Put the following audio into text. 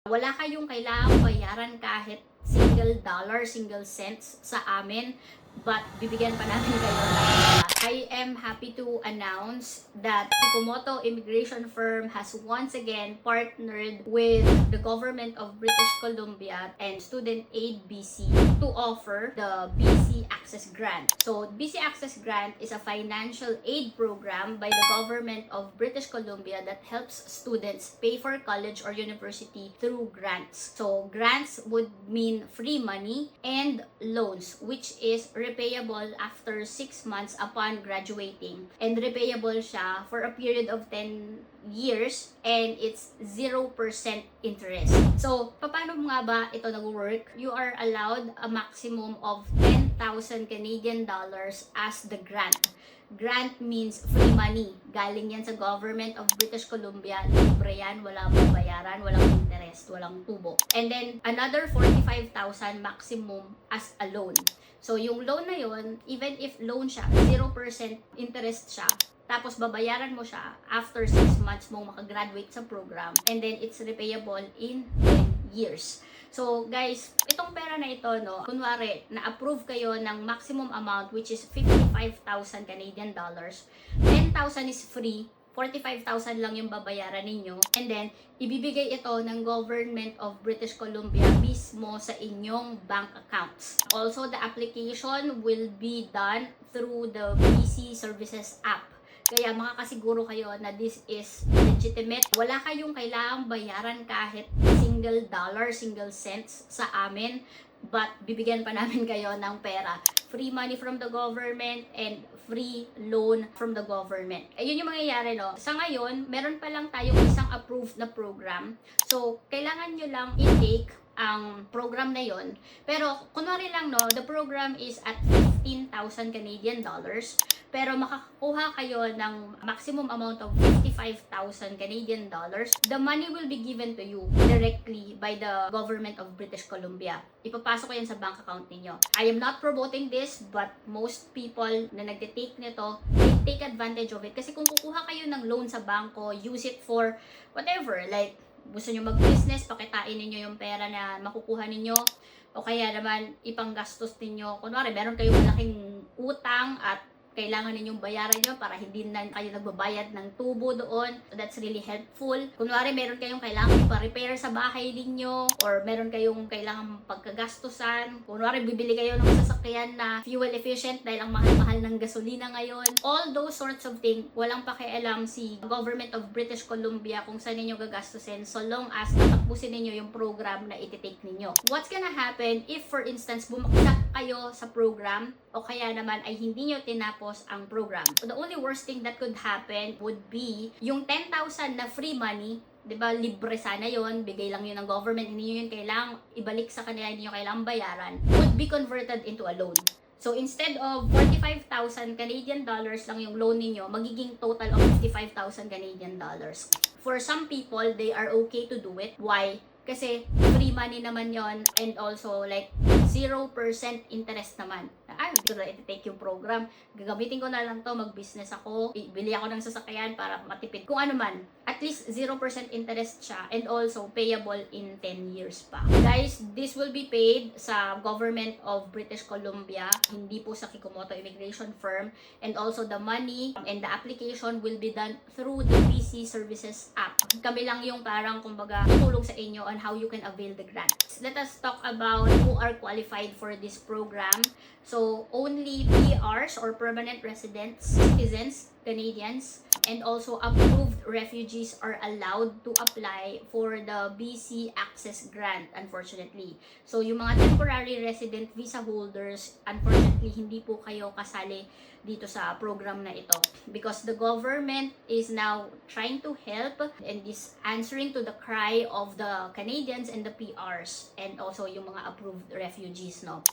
Wala kayong kailangang bayaran kahit single dollar, single cents sa amin, but bibigyan pa namin kayo ng I am happy to announce that Kikumoto Immigration Firm has once again partnered with the government of British Columbia and Student Aid BC to offer the BC Access Grant. So, BC Access Grant is a financial aid program by the government of British Columbia that helps students pay for college or university through grants. So, grants would mean free money and loans, which is repayable after 6 months upon graduating, and repayable siya for a period of 10 years, and it's 0% interest. So, paano nga ba ito nag-work? You are allowed a maximum of 10,000 Canadian dollars as the grant. Grant means free money. Galing yan sa government of British Columbia. Libre yan, walang bayaran, walang interest, walang tubo. And then, another 45,000 maximum as a loan. So, yung loan na yon, even if loan siya, 0% interest siya, tapos babayaran mo siya after 6 months mong makagraduate sa program, and then it's repayable in 10 years. So guys, itong pera na ito, no, kunwari, na-approve kayo ng maximum amount which is 55,000 Canadian dollars. 10,000 is free, 45,000 lang yung babayaran ninyo. And then, ibibigay ito ng government of British Columbia mismo sa inyong bank accounts. Also, the application will be done through the BC Services app. Kaya makakasiguro kayo na this is legitimate. Wala kayong kailangang bayaran kahit single dollar, single cents sa amin, but bibigyan pa namin kayo ng pera. Free money from the government and free loan from the government. Ayun yung mangyayari, no? Sa ngayon, meron pa lang tayong isang approved na program. So, kailangan nyo lang i-take ang program na yon. Pero, kunwari lang, no, the program is at 15,000 Canadian dollars. Pero makakakuha kayo ng maximum amount of 55,000 Canadian dollars. The money will be given to you directly by the government of British Columbia. Ipapasok ko yan sa bank account ninyo. I am not promoting this, but most people na nagtitake nito, they take advantage of it. Kasi kung kukuha kayo ng loan sa bangko, use it for whatever, like gusto nyo mag-business, pakitain ninyo yung pera na makukuha ninyo, o kaya naman ipanggastos ninyo. Kunwari, meron kayong malaking utang at kailangan ninyong bayaran nyo para hindi na kayo nagbabayad ng tubo doon. So that's really helpful. Kunwari, meron kayong kailangan ipa-repair sa bahay ninyo, or meron kayong kailangan pagkagastusan. Kunwari, bibili kayo ng sasakyan na fuel efficient dahil ang mahal-mahal ng gasolina ngayon. All those sorts of things, walang pakialam si Government of British Columbia kung saan ninyo gagastusin, so long as natapusin ninyo yung program na ititake ninyo. What's gonna happen if, for instance, bumaksak kayo sa program, o kaya naman ay hindi nyo tinapos ang program? So the only worst thing that could happen would be yung 10,000 na free money, 'di ba? Libre sana 'yon, bigay lang 'yun ng government, hindi niyo 'yun kailangang ibalik sa kanila, hindi niyo kailangang bayaran, would be converted into a loan. So instead of 45,000 Canadian dollars lang yung loan niyo, magiging total of 55,000 Canadian dollars. For some people, they are okay to do it. Why? Kasi free money naman yon, and also like 0% interest naman. Ay, hindi ko na iti-take yung program. Gagamitin ko na lang to, mag-business ako, bili ako ng sasakyan para matipid. Kung ano man, at least 0% interest siya, and also payable in 10 years pa. Guys, this will be paid sa government of British Columbia, hindi po sa Kikumoto Immigration Firm, and also the money and the application will be done through the BC Services app. Kami lang yung parang kumbaga tutulong sa inyo on how you can avail the grant. Let us talk about who are qualified for this program. So, only PRs or permanent residents, citizens, Canadians, and also approved refugees are allowed to apply for the BC Access Grant, unfortunately. So, yung mga temporary resident visa holders, unfortunately, hindi po kayo kasali dito sa program na ito, because the government is now trying to help and is answering to the cry of the Canadians and the PRs, and also yung mga approved refugees, no?